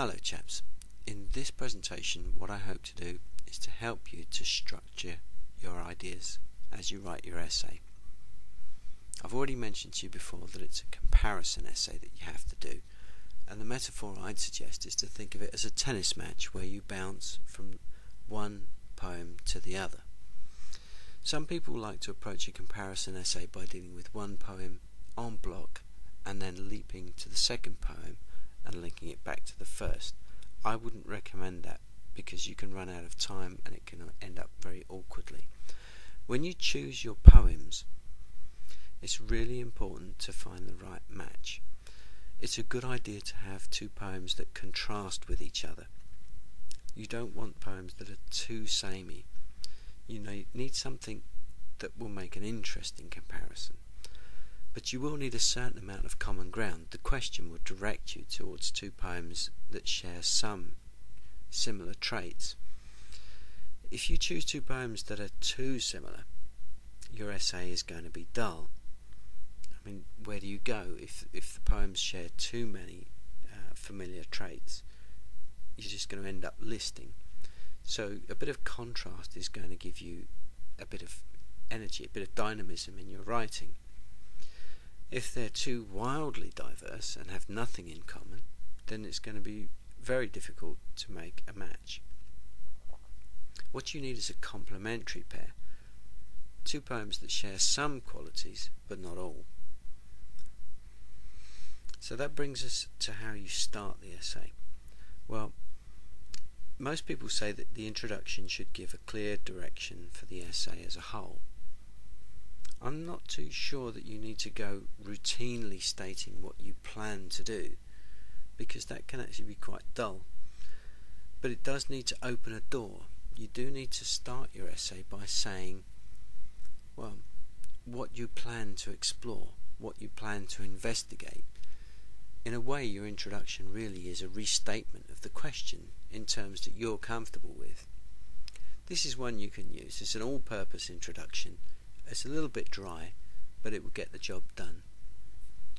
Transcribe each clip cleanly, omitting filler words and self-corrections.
Hello chaps, in this presentation what I hope to do is to help you to structure your ideas as you write your essay. I've already mentioned to you before that it's a comparison essay that you have to do, and the metaphor I'd suggest is to think of it as a tennis match where you bounce from one poem to the other. Some people like to approach a comparison essay by dealing with one poem en bloc and then leaping to the second poem and linking it back to the first. I wouldn't recommend that because you can run out of time and it can end up very awkwardly. When you choose your poems, it's really important to find the right match. It's a good idea to have two poems that contrast with each other. You don't want poems that are too samey. You need something that will make an interesting comparison. But you will need a certain amount of common ground. The question will direct you towards two poems that share some similar traits. If you choose two poems that are too similar, your essay is going to be dull. I mean, where do you go if the poems share too many familiar traits? You're just going to end up listing. So a bit of contrast is going to give you a bit of energy, a bit of dynamism in your writing. If they're too wildly diverse and have nothing in common, then it's going to be very difficult to make a match. What you need is a complementary pair. Two poems that share some qualities, but not all. So that brings us to how you start the essay. Well, most people say that the introduction should give a clear direction for the essay as a whole. I'm not too sure that you need to go routinely stating what you plan to do, because that can actually be quite dull. But it does need to open a door. You do need to start your essay by saying, well, what you plan to explore, what you plan to investigate. In a way, your introduction really is a restatement of the question in terms that you're comfortable with. This is one you can use. It's an all-purpose introduction. It's a little bit dry, but it will get the job done.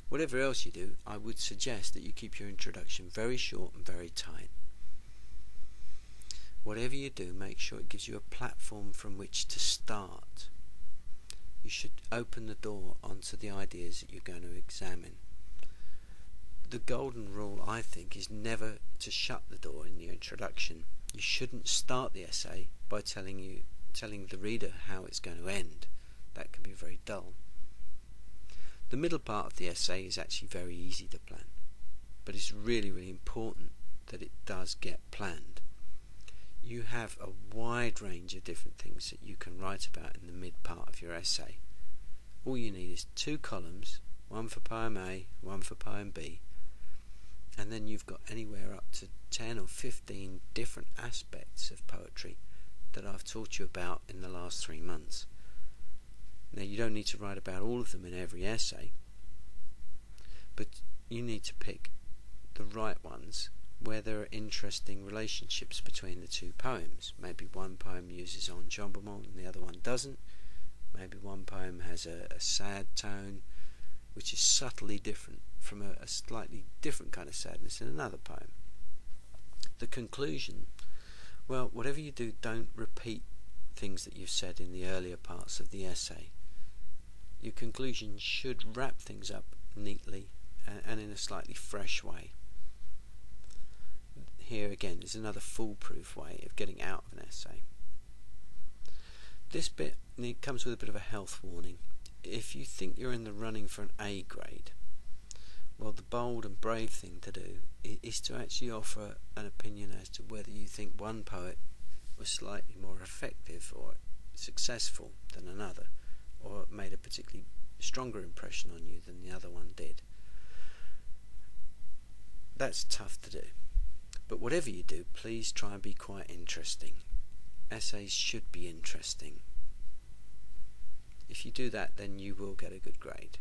Whatever else you do, I would suggest that you keep your introduction very short and very tight. Whatever you do, make sure it gives you a platform from which to start. You should open the door onto the ideas that you're going to examine. The golden rule, I think, is never to shut the door in your introduction. You shouldn't start the essay by telling the reader how it's going to end. That can be very dull. The middle part of the essay is actually very easy to plan, but it's really, really important that it does get planned. You have a wide range of different things that you can write about in the mid part of your essay. All you need is two columns, one for poem A, one for poem B, and then you've got anywhere up to 10 or 15 different aspects of poetry that I've taught you about in the last 3 months. Now, you don't need to write about all of them in every essay, but you need to pick the right ones where there are interesting relationships between the two poems. Maybe one poem uses enjambment and the other one doesn't. Maybe one poem has a sad tone, which is subtly different from a slightly different kind of sadness in another poem. The conclusion, well, whatever you do, don't repeat things that you've said in the earlier parts of the essay. Your conclusion should wrap things up neatly and in a slightly fresh way. Here again is another foolproof way of getting out of an essay. This bit comes with a bit of a health warning. If you think you're in the running for an A grade, well, the bold and brave thing to do is to actually offer an opinion as to whether you think one poet was slightly more effective or successful than another, or made a particularly stronger impression on you than the other one did. That's tough to do. But whatever you do, please try and be quite interesting. Essays should be interesting. If you do that, then you will get a good grade.